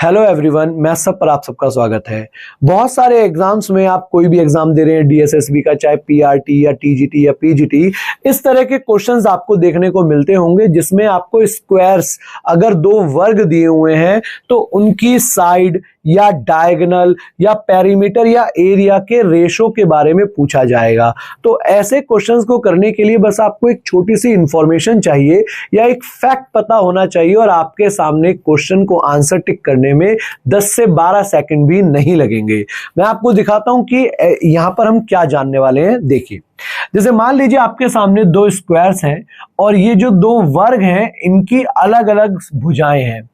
Hello everyone, मैं सब पर आप सबका स्वागत है। बहुत सारे एग्जाम्स में आप कोई भी एग्जाम दे रहे हैं, डीएसएसबी का, चाहे पीआरटी या टीजीटी या पीजीटी, इस तरह के क्वेश्चंस आपको देखने को मिलते होंगे जिसमें आपको स्क्वायर्स, अगर दो वर्ग दिए हुए हैं तो उनकी साइड या डायगोनल या पेरीमीटर या एरिया के रेशो के बारे में पूछा जाएगा। तो ऐसे क्वेश्चंस को करने के लिए बस आपको एक छोटी सी इंफॉर्मेशन चाहिए या एक फैक्ट पता होना चाहिए और आपके सामने क्वेश्चन को आंसर टिक करने में 10 से 12 सेकंड भी नहीं लगेंगे। मैं आपको दिखाता हूं कि यहां पर हम क्या जानने वाले हैं। देखिए, जैसे मान लीजिए आपके सामने दो स्क्वायर्स हैं और ये जो दो वर्ग हैं इनकी अलग अलग भुजाएं हैं।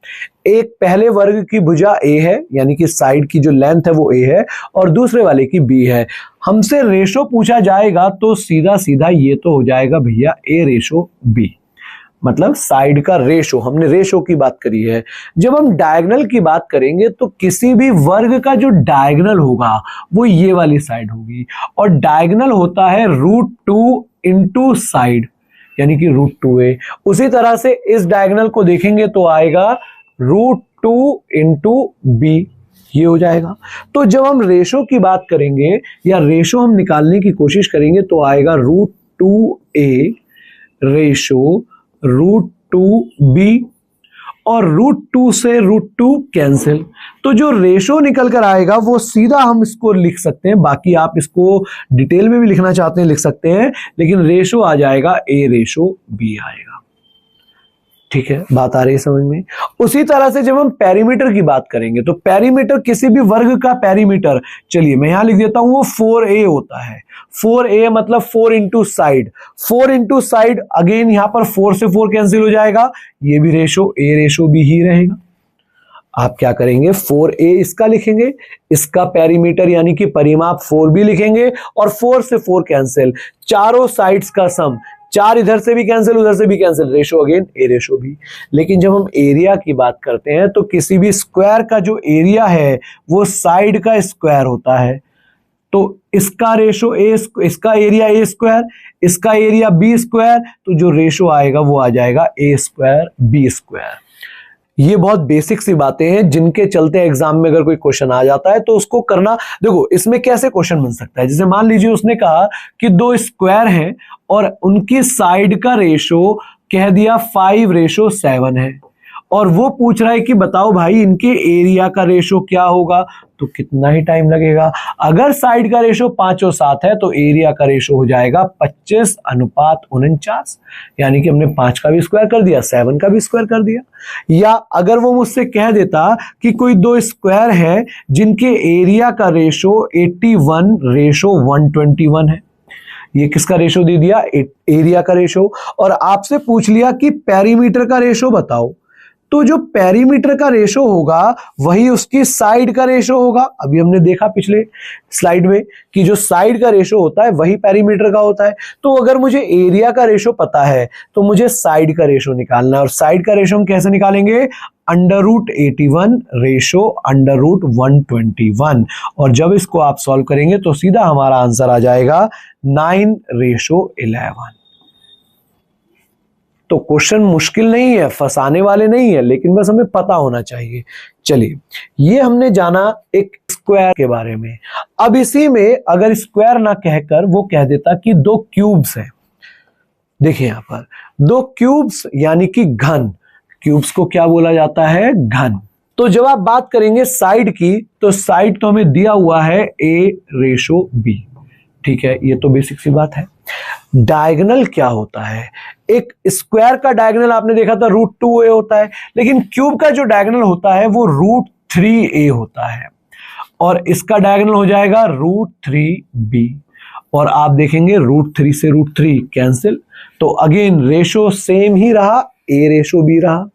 एक पहले वर्ग की भुजा ए है, यानी कि साइड की जो लेंथ है वो ए है, और दूसरे वाले की बी है। हमसे रेशो पूछा जाएगा तो सीधा सीधा ये तो हो जाएगा भैया ए रेशो बी, मतलब साइड का रेशो। हमने रेशो की बात करी है। जब हम डायगोनल की बात करेंगे तो किसी भी वर्ग का जो डायगोनल होगा वो ये वाली साइड होगी, और डायगोनल होता है √2 इंटू साइड, यानी कि √2a। उसी तरह से इस डायगोनल को देखेंगे तो आएगा √2 इंटू बी, ये हो जाएगा। तो जब हम रेशो की बात करेंगे या रेशो हम निकालने की कोशिश करेंगे तो आएगा √2a रेशो √2b, और √2 से √2 कैंसिल। तो जो रेशो निकल कर आएगा वो सीधा हम इसको लिख सकते हैं। बाकी आप इसको डिटेल में भी लिखना चाहते हैं लिख सकते हैं, लेकिन रेशो आ जाएगा a रेशो b आएगा। ठीक है, बात आ रही है समझ में। उसी तरह से जब हम पेरीमीटर की बात करेंगे तो पेरीमीटर, किसी भी वर्ग का पेरीमीटर, चलिए मैं यहां लिख देता हूं, वो 4a होता है। 4a मतलब 4 into side. 4 into side, again यहां पर 4 से 4 कैंसिल हो जाएगा, ये भी रेशो a रेशो b ही रहेगा। आप क्या करेंगे, 4a इसका लिखेंगे, इसका पेरीमीटर यानी कि परिमाप 4b लिखेंगे, और 4 से 4 कैंसिल, चारों साइड्स का सम, 4 इधर से भी कैंसिल उधर से भी कैंसिल, रेशो अगेन ए रेशो बी। लेकिन जब हम एरिया की बात करते हैं तो किसी भी स्क्वायर का जो एरिया है वो साइड का स्क्वायर होता है। तो इसका रेशो ए, इसका एरिया ए स्क्वायर, इसका एरिया बी स्क्वायर, तो जो रेशो आएगा वो आ जाएगा ए स्क्वायर बी स्क्वायर। ये बहुत बेसिक सी बातें हैं जिनके चलते एग्जाम में अगर कोई क्वेश्चन आ जाता है तो उसको करना। देखो, इसमें कैसे क्वेश्चन बन सकता है, जैसे मान लीजिए उसने कहा कि दो स्क्वायर हैं और उनकी साइड का रेशो कह दिया 5:7 है, और वो पूछ रहा है कि बताओ भाई इनके एरिया का रेशो क्या होगा, तो कितना ही टाइम लगेगा। अगर साइड का रेशो 5:7 है तो एरिया का रेशो हो जाएगा 25:49, यानी कि हमने 5 का भी स्क्वायर कर दिया, 7 का भी स्क्वायर कर दिया। या अगर वो मुझसे कह देता कि कोई दो स्क्वायर है जिनके एरिया का रेशो 81:121 है, ये किसका रेशो दे दिया, एरिया का रेशो, और आपसे पूछ लिया कि पेरीमीटर का रेशो बताओ, तो जो पेरीमीटर का रेशो होगा वही उसकी साइड का रेशो होगा। अभी हमने देखा पिछले स्लाइड में कि जो साइड का रेशो होता है वही पेरीमीटर का होता है। तो अगर मुझे एरिया का रेशो पता है तो मुझे साइड का रेशो निकालना है, और साइड का रेशो हम कैसे निकालेंगे, √81 रेशो √121, और जब इसको आप सॉल्व करेंगे तो सीधा हमारा आंसर आ जाएगा 9:11। तो क्वेश्चन मुश्किल नहीं है, फंसाने वाले नहीं है, लेकिन बस हमें पता होना चाहिए। चलिए, ये हमने जाना एक स्क्वायर के बारे में। अब इसी में अगर स्क्वायर ना कहकर वो कह देता कि दो क्यूब्स हैं। देखिए यहां पर दो क्यूब्स यानी कि घन, क्यूब्स को क्या बोला जाता है, घन। तो जब आप बात करेंगे साइड की, तो साइड तो हमें दिया हुआ है a रेशो b, ठीक है, ये तो बेसिक सी बात है। डायगोनल क्या होता है, एक स्क्वायर का डायगोनल आपने देखा था √2a होता है, लेकिन क्यूब का जो डायगोनल होता है वो √3a होता है, और इसका डायगोनल हो जाएगा √3b, और आप देखेंगे √3 से √3 कैंसिल, तो अगेन रेशो सेम ही रहा, a रेशो b रहा।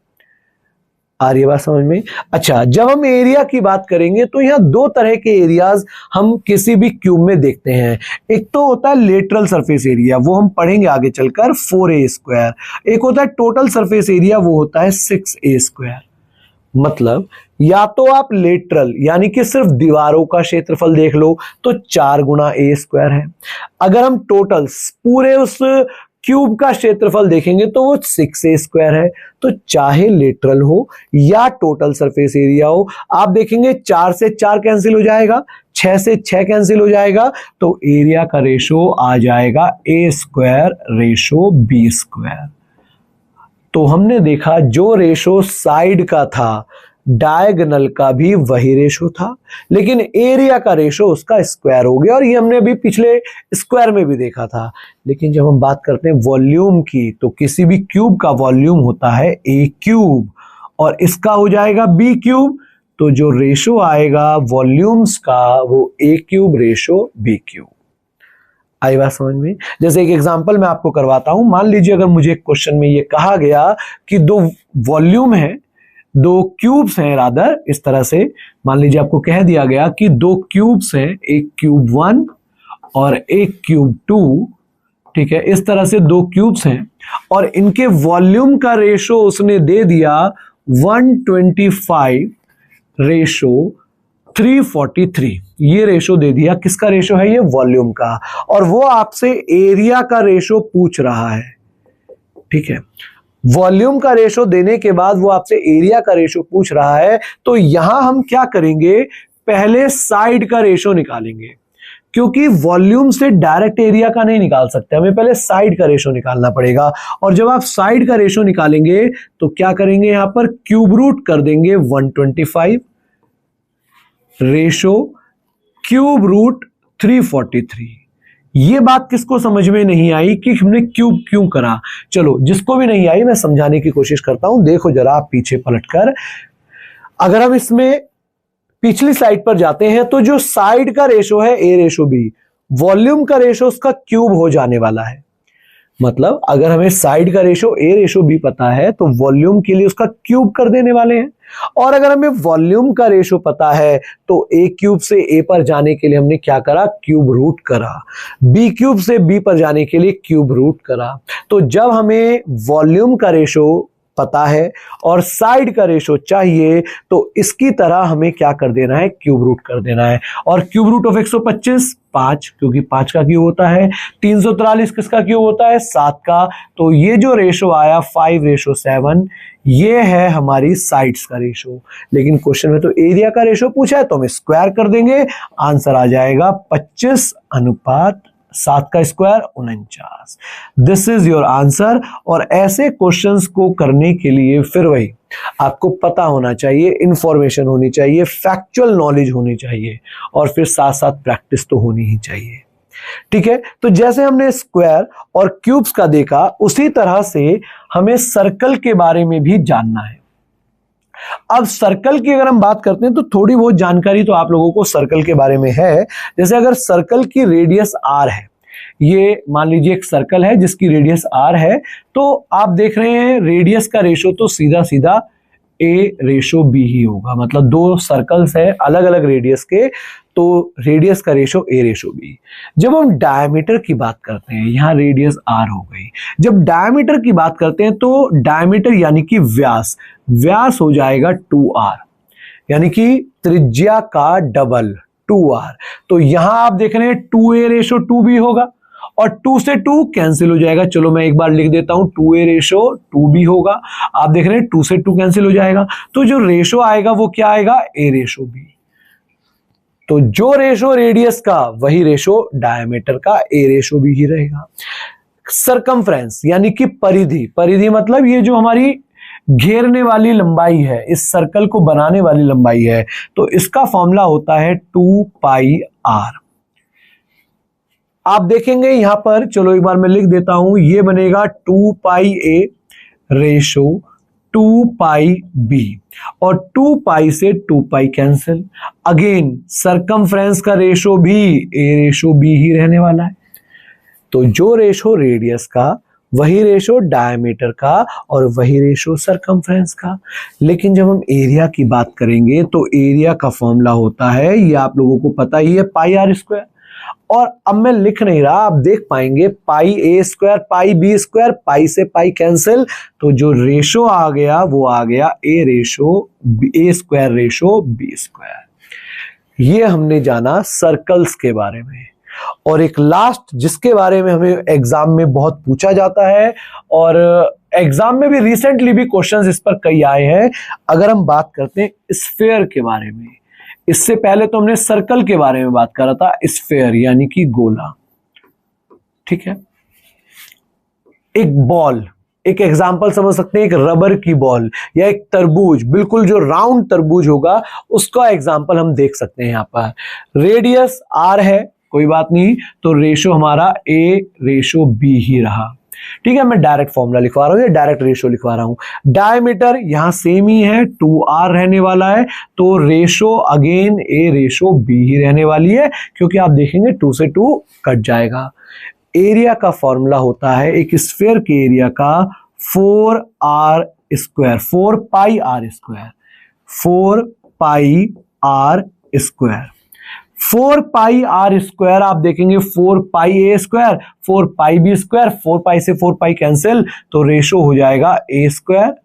आ रही है बात समझ में। अच्छा, जब हम एरिया की बात करेंगे तो यहाँ दो तरह के एरियाज हम किसी भी क्यूब में देखते हैं। एक तो होता है लेटरल सरफेस एरिया, वो हम पढ़ेंगे आगे चलकर, 4a²। एक होता है टोटल सरफेस एरिया, वो होता है 6a²। मतलब या तो आप लेटरल यानी कि सिर्फ दीवारों का क्षेत्रफल देख लो तो 4 गुना a² है। अगर हम टोटल पूरे उस क्यूब का क्षेत्रफल देखेंगे तो वो 6a² है। तो चाहे लेटरल हो या टोटल सरफेस एरिया हो, आप देखेंगे 4 से 4 कैंसिल हो जाएगा, 6 से 6 कैंसिल हो जाएगा, तो एरिया का रेशो आ जाएगा a²/b²। तो हमने देखा जो रेशो साइड का था, डायगोनल का भी वही रेशो था, लेकिन एरिया का रेशो उसका स्क्वायर हो गया, और ये हमने अभी पिछले स्क्वायर में भी देखा था। लेकिन जब हम बात करते हैं वॉल्यूम की, तो किसी भी क्यूब का वॉल्यूम होता है a³ और इसका हो जाएगा b³। तो जो रेशो आएगा वॉल्यूम्स का वो a³/b³। आई बात समझ में? जैसे एक एग्जांपल मैं आपको करवाता हूं। मान लीजिए अगर मुझे एक क्वेश्चन में ये कहा गया कि दो वॉल्यूम है, दो क्यूब्स हैं, रादर इस तरह से मान लीजिए आपको कह दिया गया कि दो क्यूब्स हैं, एक क्यूब 1 और एक क्यूब 2, ठीक है, इस तरह से दो क्यूब्स हैं और इनके वॉल्यूम का रेशो उसने दे दिया 125/343। ये रेशो दे दिया। किसका रेशो है ये? वॉल्यूम का। और वो आपसे एरिया का रेशो पूछ रहा है, ठीक है। वॉल्यूम का रेशो देने के बाद वो आपसे एरिया का रेशो पूछ रहा है, तो यहां हम क्या करेंगे, पहले साइड का रेशो निकालेंगे, क्योंकि वॉल्यूम से डायरेक्ट एरिया का नहीं निकाल सकते, हमें पहले साइड का रेशो निकालना पड़ेगा। और जब आप साइड का रेशो निकालेंगे तो क्या करेंगे, यहां पर क्यूब रूट कर देंगे 125 रेशो क्यूब रूट 343। ये बात किसको समझ में नहीं आई कि हमने क्यूब क्यों करा? चलो, जिसको भी नहीं आई मैं समझाने की कोशिश करता हूं। देखो जरा आप पीछे पलटकर, अगर हम इसमें पिछली स्लाइड पर जाते हैं तो जो साइड का रेशो है a/b, वॉल्यूम का रेशो उसका क्यूब हो जाने वाला है। मतलब अगर हमें साइड का रेशो a/b पता है तो वॉल्यूम के लिए उसका क्यूब कर देने वाले हैं। और अगर हमें वॉल्यूम का रेशो पता है तो a³ से a पर जाने के लिए हमने क्या करा, क्यूब रूट करा। b³ से b पर जाने के लिए क्यूब रूट करा। तो जब हमें वॉल्यूम का रेशो पता है और साइड का रेशो चाहिए तो इसकी तरह हमें क्या कर देना है, क्यूब रूट कर देना है। और क्यूब रूट ऑफ 125 5, क्योंकि 5 का क्यूब होता है। 343 किसका क्यूब होता है, 7 का। तो ये जो रेशो आया 5/7, ये है हमारी साइड्स का रेशो। लेकिन क्वेश्चन में तो एरिया का रेशो पूछा है तो हम स्क्वायर कर देंगे, आंसर आ जाएगा 25/7 का square 49। This is your answer. और ऐसे क्वेश्चंस को करने के लिए फिर वही आपको पता होना चाहिए, इंफॉर्मेशन होनी चाहिए, फैक्चुअल नॉलेज होनी चाहिए, और फिर साथ साथ प्रैक्टिस तो होनी ही चाहिए, ठीक है। तो जैसे हमने स्क्वायर और क्यूब्स का देखा, उसी तरह से हमें सर्कल के बारे में भी जानना है। अब सर्कल की अगर हम बात करते हैं तो थोड़ी बहुत जानकारी तो आप लोगों को सर्कल के बारे में है। जैसे अगर सर्कल की रेडियस r है, ये मान लीजिए एक सर्कल है जिसकी रेडियस r है, तो आप देख रहे हैं रेडियस का रेशो तो सीधा सीधा a/b ही होगा। मतलब दो सर्कल्स है अलग अलग रेडियस के, तो रेडियस का रेशो a/b। जब हम डायमीटर की बात करते हैं, यहां रेडियस r हो गई। जब डायमीटर की बात करते हैं तो डायमीटर यानी कि व्यास हो जाएगा 2r, यानी कि त्रिज्या का डबल 2r। तो यहां आप देख रहे हैं 2a/2b होगा और 2 से 2 कैंसिल हो जाएगा। चलो मैं एक बार लिख देता हूं, 2a/2b होगा। आप देख रहे हैं 2 से 2 कैंसिल हो जाएगा, तो जो रेशो आएगा वो क्या आएगा, a/b। तो जो रेशो रेडियस का वही रेशो डायमीटर का a/b ही रहेगा। सरकमफ्रेंस यानी कि परिधि मतलब ये जो हमारी घेरने वाली लंबाई है, इस सर्कल को बनाने वाली लंबाई है, तो इसका फॉर्मूला होता है 2πr। आप देखेंगे यहां पर, चलो एक बार मैं लिख देता हूं, ये बनेगा 2πa/2πb और 2π से 2π कैंसिल। अगेन सरकमफ्रेंस का रेशो भी a/b ही रहने वाला है। तो जो रेशो रेडियस का वही रेशो डायमीटर का और वही रेशो सरकमफ्रेंस का। लेकिन जब हम एरिया की बात करेंगे तो एरिया का फॉर्मूला होता है, ये आप लोगों को पता ही है, πr²। और अब मैं लिख नहीं रहा, आप देख पाएंगे πa², πb², π से π कैंसिल, तो जो रेशो आ गया वो आ गया a²/b²। ये हमने जाना सर्कल्स के बारे में। और एक लास्ट जिसके बारे में हमें एग्जाम में बहुत पूछा जाता है और एग्जाम में भी रिसेंटली भी क्वेश्चंस इस पर कई आए हैं, अगर हम बात करते हैं स्फीयर के बारे में। इससे पहले तो हमने सर्कल के बारे में बात करा था, स्फीयर यानी कि गोला, ठीक है। एक बॉल, एक एग्जाम्पल समझ सकते हैं, एक रबर की बॉल या एक तरबूज, बिल्कुल जो राउंड तरबूज होगा उसका एग्जाम्पल हम देख सकते हैं। यहां पर रेडियस r है, कोई बात नहीं, तो रेशो हमारा a/b ही रहा, ठीक है। मैं डायरेक्ट फॉर्मूला लिखवा रहा हूं या डायरेक्ट रेशो लिखवा रहा हूं। डायमीटर यहां सेम ही है, 2r रहने वाला है, तो रेशो अगेन a/b ही रहने वाली है, क्योंकि आप देखेंगे 2 से 2 कट जाएगा। एरिया का फॉर्मूला होता है एक स्फीयर के एरिया का 4r स्क्वायर, 4 पाई r स्क्वायर, 4 पाई r स्क्वायर। 4 पाई r स्क्वायर आप देखेंगे 4 पाई a square, 4 pi b square, 4 पाई से 4 पाई कैंसिल, तो रेशो हो जाएगा a square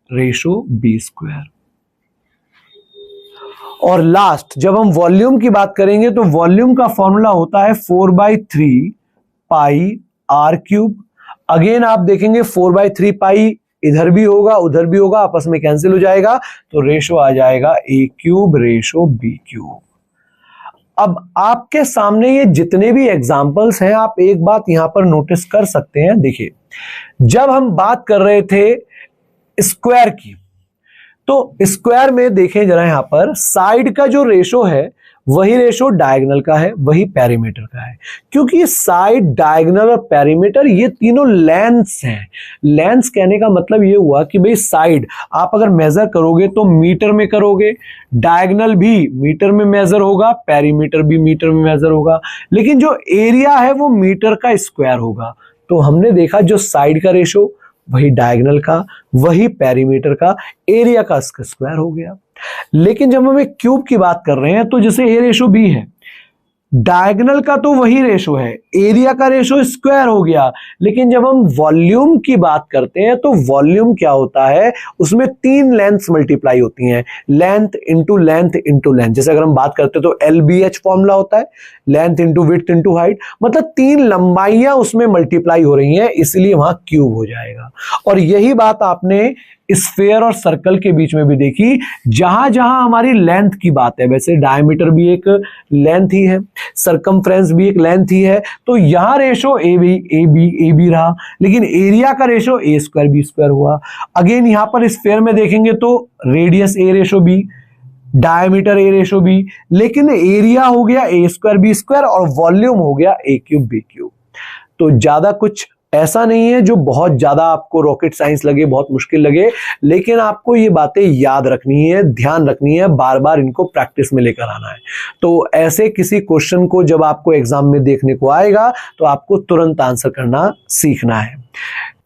ratio b square. और लास्ट जब हम वॉल्यूम की बात करेंगे तो वॉल्यूम का फॉर्मूला होता है 4/3 पाई r क्यूब। अगेन आप देखेंगे 4/3 पाई इधर भी होगा उधर भी होगा, आपस में कैंसिल हो जाएगा, तो रेशो आ जाएगा a cube ratio b cube. अब आपके सामने ये जितने भी एग्जाम्पल्स हैं, आप एक बात यहां पर नोटिस कर सकते हैं। देखिए, जब हम बात कर रहे थे स्क्वायर की, तो स्क्वायर में देखें जरा, यहां पर साइड का जो रेशो है वही रेशो डायगोनल का है, वही पेरीमीटर का है, क्योंकि साइड, डायगोनल और पेरीमीटर ये तीनों लेंथ्स हैं। लेंथ्स कहने का मतलब ये हुआ कि भाई साइड आप अगर मेजर करोगे तो मीटर में करोगे, डायगोनल भी मीटर में मेजर होगा, पेरीमीटर भी मीटर में मेजर होगा, लेकिन जो एरिया है वो मीटर का स्क्वायर होगा। तो हमने देखा जो साइड का रेशो वही डायगोनल का, वही पेरीमीटर का, एरिया का स्क्वायर हो गया। लेकिन जब हम एक क्यूब की बात कर रहे हैं तो जैसे a/b है, डायगोनल का तो वही रेशो है, एरिया का रेशो स्क्वायर हो गया। लेकिन जब हम वॉल्यूम की बात करते हैं तो वॉल्यूम क्या होता है, उसमें 3 लेंथ्स मल्टीप्लाई होती हैं, length into length into length. जैसे अगर हम बात करते हैं तो LBH फॉर्मूला होता है, length into width into height, मतलब 3 लंबाइयां उसमें मल्टीप्लाई हो रही हैं, इसलिए वहां क्यूब हो जाएगा। और यही बात आपने स्फीयर और सर्कल के बीच में भी देखी, जहां जहां हमारी लेंथ की बात है, वैसे डायमीटर भी एक लेंथ ही है, सरकमफ्रेंस भी एक लेंथ ही है, तो यहां रेशो ए बी रहा, लेकिन एरिया का ratio a square b square हुआ। अगेन यहां पर स्फीयर में देखेंगे तो रेडियस a/b, डायमीटर a/b, लेकिन एरिया हो गया a स्क्वायर b स्क्वायर और वॉल्यूम हो गया a क्यूब b क्यूब। तो ज्यादा कुछ ऐसा नहीं है जो बहुत ज्यादा आपको रॉकेट साइंस लगे, बहुत मुश्किल लगे, लेकिन आपको ये बातें याद रखनी है, ध्यान रखनी है, बार बार इनको प्रैक्टिस में लेकर आना है। तो ऐसे किसी क्वेश्चन को जब आपको एग्जाम में देखने को आएगा तो आपको तुरंत आंसर करना सीखना है।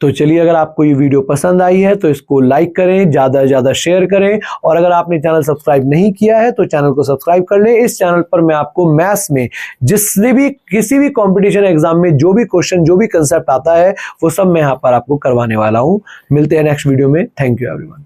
तो चलिए, अगर आपको ये वीडियो पसंद आई है तो इसको लाइक करें, ज्यादा से ज्यादा शेयर करें, और अगर आपने चैनल सब्सक्राइब नहीं किया है तो चैनल को सब्सक्राइब कर लें। इस चैनल पर मैं आपको मैथ्स में जिसने भी किसी भी कंपटीशन एग्जाम में जो भी क्वेश्चन, जो भी कंसेप्ट आता है, वो सब मैं यहाँ पर आपको करवाने वाला हूं। मिलते हैं नेक्स्ट वीडियो में। Thank you everyone.